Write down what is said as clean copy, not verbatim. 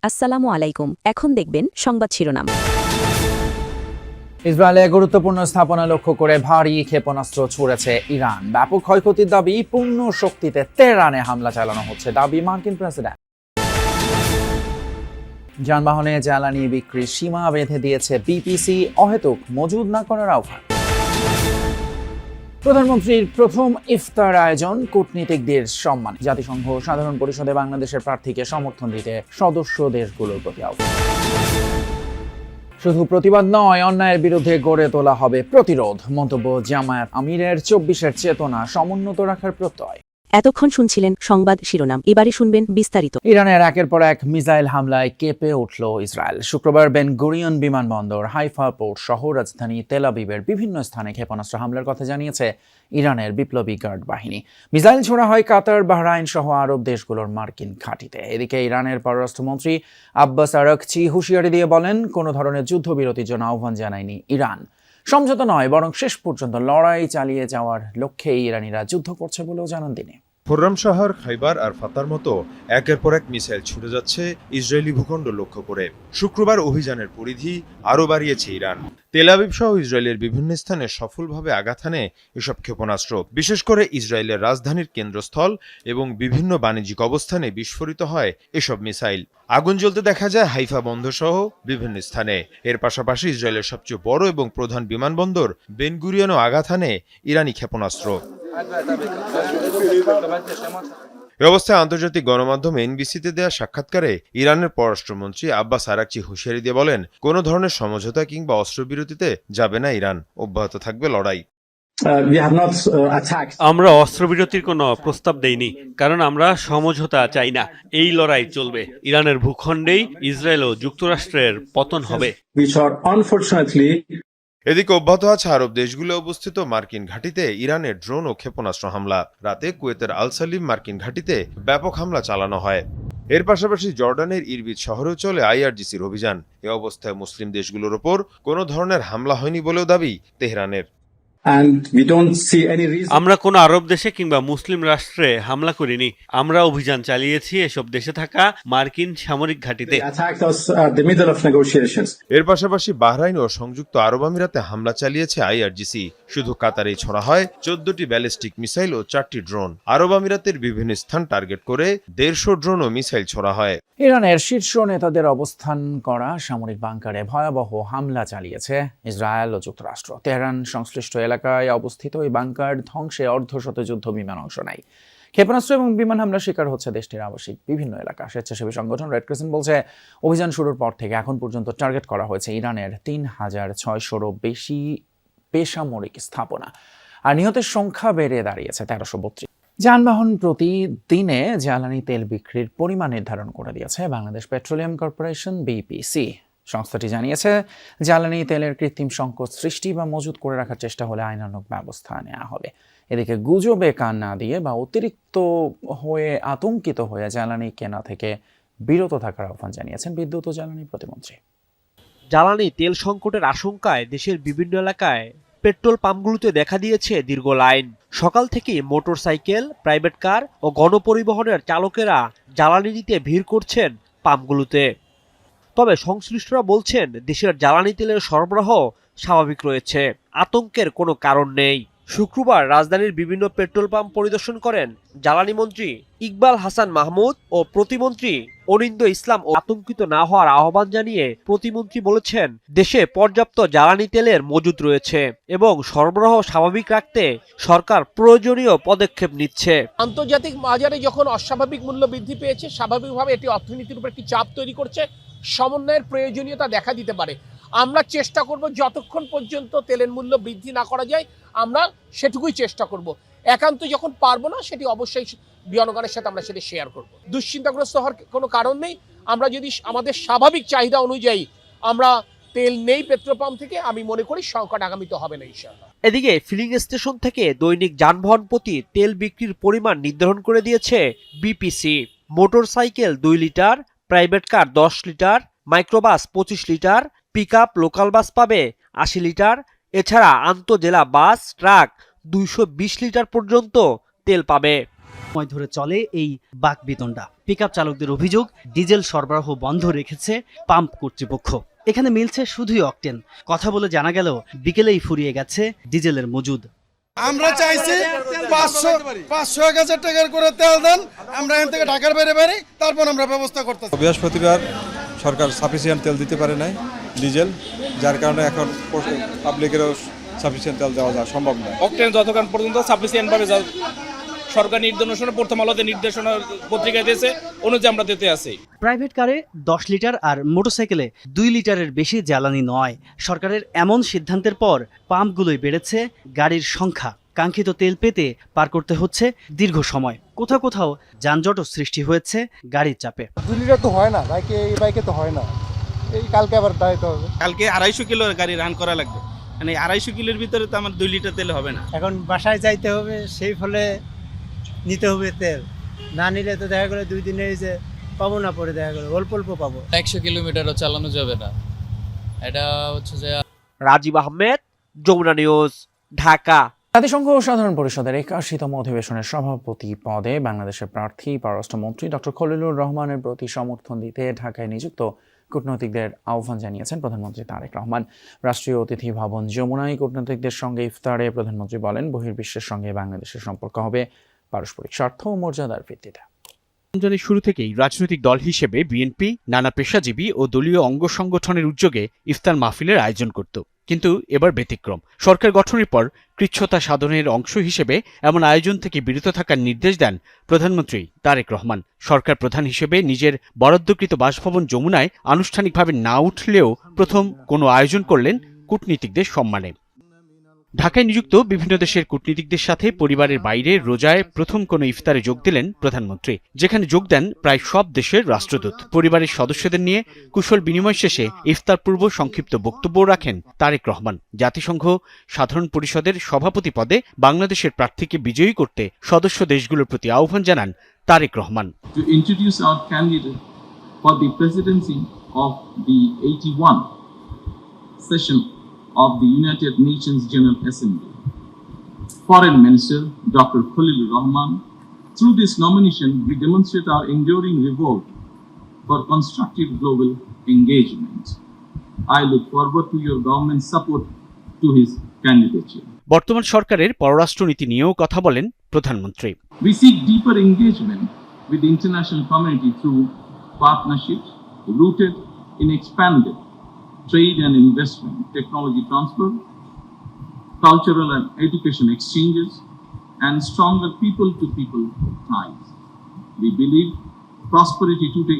আসসালামু আলাইকুম। এখন দেখবেন সংবাদ শিরোনাম। ইসরায়েলে গুরুত্বপূর্ণ স্থাপনা লক্ষ্য করে ভারী ক্ষেপণাস্ত্র ছুড়েছে ইরান। ব্যাপক ক্ষয়ক্ষতির দাবি, পূর্ণ শক্তিতে তেহরানে হামলা চালানো হচ্ছে দাবি মার্কিন প্রেসিডেন্ট। যানবাহনে জ্বালানি বিক্রির সীমা বেঁধে দিয়েছে বিপিসি, অহেতুক মজুদ না করার আহ্বান। প্রধানমন্ত্রীর প্রথম ইফতার আয়োজন, কূটনীতিকদের সম্মান। জাতিসংঘ সাধারণ পরিষদে বাংলাদেশের প্রার্থীকে সমর্থন দিতে সদস্য দেশগুলোর প্রতি আহ্বান। শুধু প্রতিবাদ নয়, অন্যায়ের বিরুদ্ধে গড়ে তোলা হবে প্রতিরোধ। মন্তব্য জামায়াত আমিরের। ২৪-এর চেতনা সমুন্নত রাখার প্রত্যয়। এতক্ষণ শুনছিলেন সংবাদ শিরোনাম, এবারে শুনবেন বিস্তারিত। ইরানের একের পর এক মিসাইল হামলায় কেঁপে উঠল ইসরায়েল। শুক্রবার বেন গুরিয়ন বিমানবন্দর, হাইফা পোর্ট সহ রাজধানী তেল আবিবের বিভিন্ন স্থানে ক্ষেপণাস্ত্র হামলার কথা জানিয়েছে ইরানের বিপ্লবী গার্ড বাহিনী। মিসাইল ছোড়া হয় কাতার, বাহরাইন সহ আরব দেশগুলোর মার্কিন ঘাঁটিতে। এদিকে ইরানের পররাষ্ট্রমন্ত্রী আব্বাস আরাকচি হুঁশিয়ারি দিয়ে বলেন, কোনো ধরনের যুদ্ধবিরতির জন্য আহ্বান জানায়নি ইরান। সমঝোতা নয়, বরং শেষ পর্যন্ত লড়াই চালিয়ে যাওয়ার লক্ষ্যে ইরানিরা যুদ্ধ করছে বলেও জানান তিনি। খোররাম শহর, খাইবার আর ফাতার মতো একের পর এক মিসাইল ছুটে যাচ্ছে ইসরায়েলি ভূখণ্ড লক্ষ্য করে। শুক্রবার অভিযানের পরিধি আরও বাড়িয়েছে ইরান। তেল আবিব সহ ইসরায়েলের বিভিন্ন স্থানে সফলভাবে আঘাত হানে এসব ক্ষেপণাস্ত্র। বিশেষ করে ইসরায়েলের রাজধানীর কেন্দ্রস্থল এবং বিভিন্ন বাণিজ্যিক অবস্থানে বিস্ফোরিত হয় এসব মিসাইল। আগুন জ্বলতে দেখা যায় হাইফা বন্দর সহ বিভিন্ন স্থানে। এর পাশাপাশি ইসরায়েলের সবচেয়ে বড় এবং প্রধান বিমানবন্দর বেন গুরিয়নও আঘাত হানে ইরানি ক্ষেপণাস্ত্র। এ অবস্থায় আন্তর্জাতিক গণমাধ্যম এনবিসিতে দেওয়া সাক্ষাৎকারে ইরানের পররাষ্ট্রমন্ত্রী আব্বাস আরাকচি হুঁশিয়ারি দিয়ে বলেন, কোনো ধরনের সমঝোতা কিংবা অস্ত্রবিরতিতে যাবে না ইরান, অব্যাহত থাকবে লড়াই। আমরা অস্ত্রবিরতির কোনো প্রস্তাব দেইনি, কারণ আমরা সমঝোতা চাই না। এই লড়াই চলবে। ইরানের ভূখণ্ডেই ইসরায়েল ও যুক্তরাষ্ট্রের পতন হবে। এদিকে অব্যাহত আছে আরব দেশগুলো অবস্থিত মার্কিন ঘাঁটিতে ইরানের ড্রোন ও ক্ষেপণাস্ত্র হামলা। রাতে কুয়েতের আল সালিম মার্কিন ঘাঁটিতে ব্যাপক হামলা চালানো হয়। এর পাশাপাশি জর্ডানের ইরবিদ শহরেও চলে আইআরজিসির অভিযান। এ অবস্থায় মুসলিম দেশগুলোর ওপর কোনো ধরনের হামলা হয়নি বলেও দাবি তেহরানের। আমরা কোনো আরব দেশে কিংবা মুসলিম রাষ্ট্রে হামলা করিনি। আমরা অভিযান চালিয়েছি এসব দেশে থাকা মার্কিন সামরিক ঘাঁটিতে। এর পাশাপাশি বাহরাইন ও সংযুক্ত আরব আমিরাতে হামলা চালিয়েছে আইআরজিসি। শুধু কাতারেই ছোড়া হয় 14টি ব্যালিস্টিক মিসাইল ও 4টি ড্রোন। আরব আমিরাতের বিভিন্ন স্থান টার্গেট করে 150 ড্রোন ও মিসাইল ছোড়া হয়। ইরানের শীর্ষ নেতাদের অবস্থান করা সামরিক বাংকারে ভয়াবহ হামলা চালিয়েছে ইসরায়েল ও যুক্তরাষ্ট্র। তেহরান সংশ্লিষ্ট এলাকায় অবস্থিত এই বাংকার ধ্বংসে অর্ধশত যুদ্ধ বিমান অংশ নেয়। ক্ষেপণাস্ত্র এবং বিমান হামলার শিকার হচ্ছে দেশটির আবাসিক বিভিন্ন এলাকা। স্বেচ্ছাসেবী সংগঠন রেড ক্রিসেন্ট বলছে, অভিযান শুরুর পর থেকে এখন পর্যন্ত টার্গেট করা হয়েছে ইরানের 3600-রও বেশি বেসামরিক স্থাপনা, আর নিহতের সংখ্যা বেড়ে দাঁড়িয়েছে 1332। যানবাহন প্রতি দিনে জ্বালানি তেল বিক্রির পরিমাণ নির্ধারণ করে দিয়েছে বাংলাদেশ পেট্রোলিয়াম কর্পোরেশন, বিপিসি। সংস্থাটি জানিয়েছে, জ্বালানি তেলের কৃত্রিম সংকট সৃষ্টি বা মজুত করে রাখার চেষ্টা হলে আইনানুগ ব্যবস্থা নেওয়া হবে। এদিকে গুজবে কান না দিয়ে বা অতিরিক্ত হয়ে আতঙ্কিত হয়ে জ্বালানি কেনা থেকে বিরত থাকার আহ্বান জানিয়েছেন বিদ্যুৎ ও জ্বালানি প্রতিমন্ত্রী। জ্বালানি তেল সংকটের আশঙ্কায় দেশের বিভিন্ন এলাকায় পেট্রোল পাম্পগুলোতে দেখা দিয়েছে দীর্ঘ লাইন। সকাল থেকেই মোটরসাইকেল, প্রাইভেট কার ও গণপরিবহনের চালকেরা জ্বালানি নিতে ভিড় করছেন পাম্পগুলোতে। তবে সংশ্লিষ্টরা বলছেন, দেশের জ্বালানি তেলের সরবরাহ স্বাভাবিক রয়েছে, আতঙ্কের কোনো কারণ নেই। শুক্রবার রাজধানীর বিভিন্ন পেট্রোল পাম্প পরিদর্শন করেন জ্বালানি মন্ত্রী ইকবাল হাসান মাহমুদ ও প্রতিমন্ত্রী অনিন্দ ইসলাম। আতঙ্কিত না হওয়ার আহ্বান জানিয়ে প্রতিমন্ত্রী বলেছেন, দেশে পর্যাপ্ত জ্বালানি তেলের মজুদ রয়েছে এবং সরবরাহ স্বাভাবিক রাখতে সরকার প্রয়োজনীয় পদক্ষেপ নিচ্ছে। আন্তর্জাতিক বাজারে যখন অস্বাভাবিক মূল্য বৃদ্ধি পেয়েছে, স্বাভাবিকভাবে এটি অর্থনীতির উপর একটি চাপ তৈরি করছে। সমন্বয়ের প্রয়োজনীয়তা দেখা দিতে পারে। আমরা চেষ্টা করব যতক্ষণ পর্যন্ত তেলের মূল্য বৃদ্ধি না করা যায়, আমরা সেটুকুই চেষ্টা করব। একান্ত যখন পারবো না, সেটি অবশ্যই জনগণের সাথে আমরা সেটা শেয়ার করব। দুশ্চিন্তাগ্রস্ত হওয়ার কোনো কারণ নেই। আমরা যদি আমাদের স্বাভাবিক চাহিদা অনুযায়ী আমরা তেল নেই পেট্রোল পাম্প থেকে, আমি মনে করি সংকট আগামীতে হবে না ইনশাআল্লাহ। এদিকে ফিলিং স্টেশন থেকে দৈনিক যানবাহন প্রতি তেল বিক্রির পরিমাণ নির্ধারণ করে দিয়েছে BPC. Motorcycle 2 litre, private car 10 litre, microbus 25 litre, pickup local bus পাবে 80 লিটার। এছাড়া আন্তঃজেলা বাস, ট্রাক 220 লিটার পর্যন্ত তেল পাবে। সময় ধরে চলে এই বাকবিতণ্ডা। পিকআপ চালকদের অভিযোগ, ডিজেল সরবরাহ বন্ধ রেখেছে পাম্প কর্তৃপক্ষ। এখানে মিলছে শুধুই অকটেন। কথা বলে জানা গেল বিকেলেই ফুরিয়ে গেছে ডিজেলের মজুদ। আমরা চাইছি 500-1000 টাকার করে তেল দেন, আমরা এখান থেকে ঢাকার বাইরে বেরি, তারপর আমরা ব্যবস্থা করতেছি। বৃহস্পতিবার সরকার সাফিসিয়েন্ট তেল দিতে পারে নাই, ডিজেল, যার কারণে এখন পাবলিকেরও সাফিসিয়েন্ট তেল দেওয়া যায় সম্ভব নয়। অকটেন যতক্ষণ পর্যন্ত সাফিসিয়েন্টভাবে সরকার নির্দেশনা, প্রথম আলোতে নির্দেশনা পত্রিকায় দিয়েছে অনুযায়ী আমরা দিতে আছি। প্রাইভেট কারে 10 লিটার আর মোটরসাইকেলে 2 লিটারের বেশি জ্বালানি নয়। সরকারের এমন সিদ্ধান্তের পর পাম্পগুলোই বেড়েছে গাড়ির সংখ্যা। কাঙ্ক্ষিত তেল পেতে পার করতে হচ্ছে দীর্ঘ সময়। কোথাও কোথাও যানজটও সৃষ্টি হয়েছে গাড়ির চাপে। 2 লিটার তো হয় না এই বাইকে তো হয় না, এই কালকে আবার দাঁড়াইতে হবে। কালকে 250 কিলোর গাড়ি রান করা লাগবে, মানে 250 কিলোর ভিতরে তো আমার 2 লিটার তেল হবে না। এখন বাসায় যাইতে হবে, সেই ফলে নিতে হবে তেল। না নিলে তো দেখা গেলো 2 দিনে যে পাবো না, পরে দেখা গেলো অল্প অল্প পাবো। 100 কিলোমিটারও চালানো যাবে না, এটা হচ্ছে যে। রাজীব আহমেদ, যমুনা নিউজ, ঢাকা। জাতিসংঘ সাধারণ পরিষদের 81তম অধিবেশনের সভাপতি পদে বাংলাদেশের প্রার্থী পররাষ্ট্রমন্ত্রী ডক্টর খলিলুর রহমানের প্রতি সমর্থন দিতে ঢাকায় নিযুক্ত কূটনৈতিকদের আহ্বান জানিয়েছেন প্রধানমন্ত্রী তারেক রহমান। রাষ্ট্রীয় অতিথি ভবন যমুনায় কূটনৈতিকদের সঙ্গে ইফতারে প্রধানমন্ত্রী বলেন, বহির্বিশ্বের সঙ্গে বাংলাদেশের সম্পর্ক হবে পারস্পরিক স্বার্থ ও মর্যাদার ভিত্তিতে। রমজানের শুরু থেকেই রাজনৈতিক দল হিসেবে বিএনপি নানা পেশাজীবী ও দলীয় অঙ্গ সংগঠনের উদ্যোগে ইফতার মাহফিলের আয়োজন করত, কিন্তু এবার ব্যতিক্রম। সরকার গঠনের পর কৃচ্ছ্রতা সাধনের অংশ হিসেবে এমন আয়োজন থেকে বিরত থাকার নির্দেশ দেন প্রধানমন্ত্রী তারেক রহমান। সরকার প্রধান হিসেবে নিজের বরাদ্দকৃত বাসভবন যমুনায় আনুষ্ঠানিকভাবে না উঠলেও প্রথম কোনো আয়োজন করলেন কূটনীতিকদের সম্মানে। ঢাকায় নিযুক্ত বিভিন্ন দেশের কূটনীতিকদের সাথে পরিবারের বাইরে রোজায় প্রথম কোনো ইফতারে যোগ দিলেন প্রধানমন্ত্রী, যেখানে যোগ দেন প্রায় সব দেশের রাষ্ট্রদূত। পরিবারের সদস্যদের নিয়ে কুশল বিনিময় শেষে ইফতার পূর্ব সংক্ষিপ্ত বক্তব্য রাখেন তারেক রহমান। জাতিসংঘ সাধারণ পরিষদের সভাপতি পদে বাংলাদেশের প্রার্থীকে বিজয়ী করতে সদস্য দেশগুলোর প্রতি আহ্বান জানান Tarique Rahman. To introduce our candidate for the presidency of the 81 session of the United Nations General Assembly, Foreign Minister Dr. Khalilur Rahman. Through this nomination, we demonstrate our enduring revolt for constructive global engagement. I look forward to your government's support to his candidature. বর্তমান সরকারের পররাষ্ট্রনীতি নিয়েও কথা বলেন প্রধানমন্ত্রী। We seek deeper engagement with the international community through partnerships rooted in expanded trade and investment, technology transfer, cultural and education exchanges, and stronger people-to-people ties. We believe prosperity today